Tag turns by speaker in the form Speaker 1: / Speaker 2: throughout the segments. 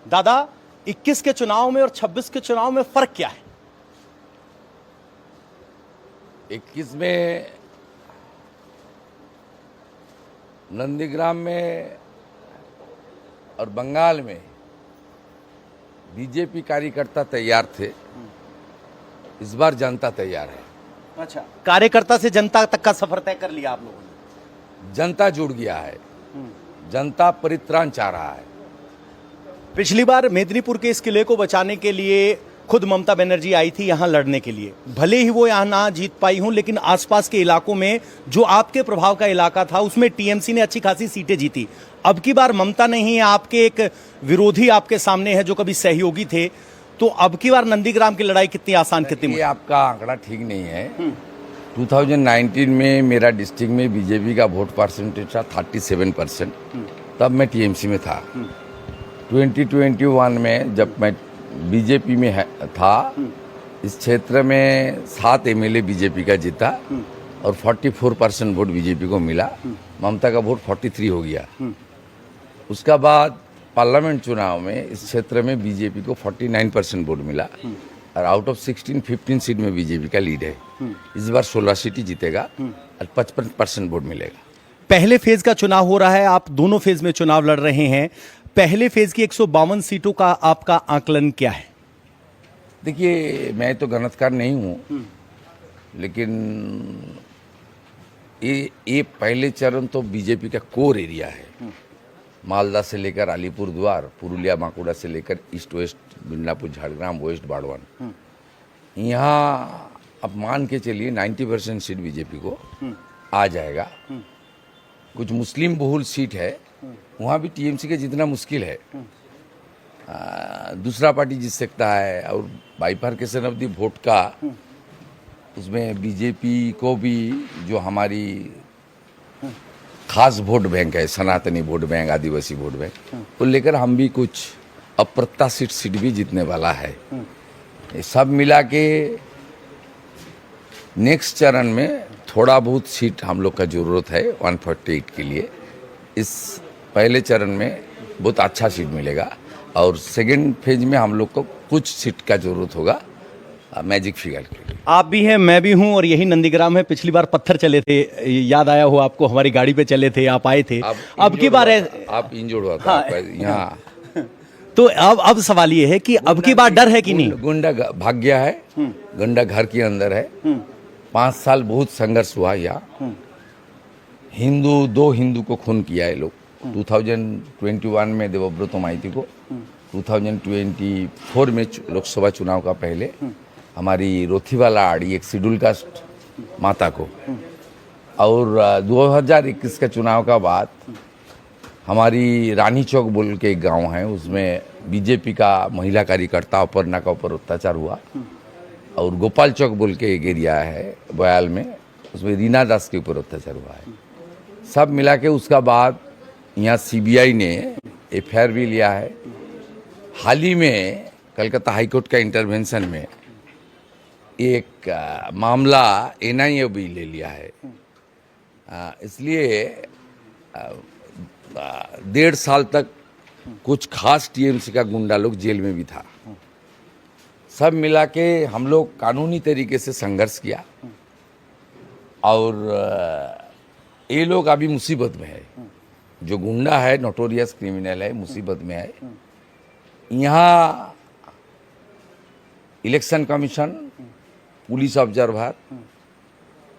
Speaker 1: दादा, 21 के चुनाव में और 26 के चुनाव में फर्क क्या है?
Speaker 2: 21 में नंदीग्राम में और बंगाल में बीजेपी कार्यकर्ता तैयार थे। इस बार जनता तैयार है।
Speaker 1: अच्छा, कार्यकर्ता से जनता तक का सफर तय कर लिया आप लोगों ने?
Speaker 2: जनता जुड़ गया है, जनता परित्राण चाह रहा है।
Speaker 1: पिछली बार मेदिनीपुर के इस किले को बचाने के लिए खुद ममता बनर्जी आई थी यहां लड़ने के लिए। भले ही वो यहां ना जीत पाई हूं, लेकिन आसपास के इलाकों में जो आपके प्रभाव का इलाका था उसमें टीएमसी ने अच्छी खासी सीटें जीती। अब की बार ममता नहीं है, आपके एक विरोधी आपके सामने है जो कभी सहयोगी थे, तो अब की बार नंदीग्राम की लड़ाई कितनी आसान, कितनी?
Speaker 2: ये आपका आंकड़ा ठीक नहीं है। 2019 में मेरा डिस्ट्रिक्ट में बीजेपी का वोट परसेंटेज था 37%, तब मैं टीएमसी में था। 2021 में जब मैं बीजेपी में था, इस क्षेत्र में 7 एमएलए बीजेपी का जीता और 44% वोट बीजेपी को मिला। ममता का वोट 43 हो गया। उसका बाद पार्लियामेंट चुनाव में इस क्षेत्र में बीजेपी को 49% वोट मिला और आउट ऑफ 15 सीट में बीजेपी का लीड है। इस बार 16 सीट ही जीतेगा और 55% वोट मिलेगा।
Speaker 1: पहले फेज का चुनाव हो रहा है, आप दोनों फेज में चुनाव लड़ रहे हैं। पहले फेज की 152 सीटों का आपका आकलन क्या है?
Speaker 2: देखिए, मैं तो गणितकार नहीं हूँ, लेकिन ये पहले चरण तो बीजेपी का कोर एरिया है। मालदा से लेकर अलीपुरद्वार, पुरुलिया, बांकुड़ा से लेकर east west, Midnapore, Jhargram, west Burdwan, यहाँ अब मान के चलिए 90% सीट बीजेपी को आ जाएगा। कुछ मुस्लिम बहुल सीट है, वहाँ भी टीएमसी के जितना मुश्किल है। दूसरा पार्टी जीत सकता है और बाइफर्केशन ऑफ द वोट का उसमें बीजेपी को भी जो हमारी खास वोट बैंक है, सनातनी वोट बैंक, आदिवासी वोट बैंक, को लेकर हम भी कुछ अप्रत्याशित सीट भी जीतने वाला है। ये सब मिला के नेक्स्ट चरण में थोड़ा बहुत सीट हम लोग का जरूरत है 148 के लिए। इस पहले चरण में बहुत अच्छा सीट मिलेगा और सेकेंड फेज में हम लोग को कुछ सीट का जरूरत होगा मैजिक फिगर के लिए।
Speaker 1: आप भी हैं, मैं भी हूं और यही नंदीग्राम है। पिछली बार पत्थर चले थे, याद आया हो आपको? हमारी गाड़ी पे चले थे, आप आए थे। अब की बार
Speaker 2: आप इंजोर्ड हुआ था यहाँ।
Speaker 1: तो अब सवाल ये है कि अब की बार डर है कि नहीं?
Speaker 2: गुंडा भाग गया है, गुंडा घर के अंदर है। 5 साल बहुत संघर्ष हुआ यहाँ। दो हिंदू को खून किया है लोग। 2021 में देवव्रत माइती को, 2024 में लोकसभा चुनाव का पहले हमारी रोथीवाला आड़ी एक शेड्यूल कास्ट माता को, और 2021 का चुनाव का बाद हमारी रानी चौक बोल के एक गांव है, उसमें बीजेपी का महिला कार्यकर्ता अपर्णा का ऊपर अत्याचार हुआ। और गोपाल चौक बोल के एक एरिया है बयाल में, उसमें रीना दास के ऊपर अत्याचार हुआ है। सब मिला के उसका बाद यहाँ सीबीआई ने एफआईआर भी लिया है। हाल ही में कलकत्ता हाईकोर्ट का इंटरवेंशन में एक मामला एनआईए भी ले लिया है। इसलिए 1.5 साल तक कुछ खास टीएमसी का गुंडा लोग जेल में भी था। सब मिला के हम लोग कानूनी तरीके से संघर्ष किया और ये लोग अभी मुसीबत में है। जो गुंडा है, नोटोरियस क्रिमिनल है, मुसीबत में है। यहाँ इलेक्शन कमीशन, पुलिस ऑब्जर्वर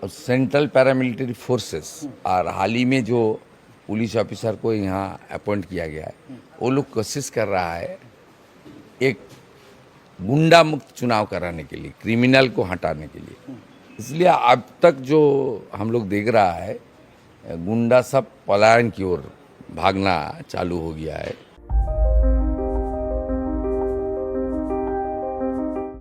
Speaker 2: और सेंट्रल पैरामिलिट्री फोर्सेस और हाल ही में जो पुलिस ऑफिसर को यहाँ अपॉइंट किया गया है, वो लोग कोशिश कर रहा है एक गुंडा मुक्त चुनाव कराने के लिए, क्रिमिनल को हटाने के लिए। इसलिए अब तक जो हम लोग देख रहा है, गुंडा सब पलायन की ओर भागना चालू हो गया है।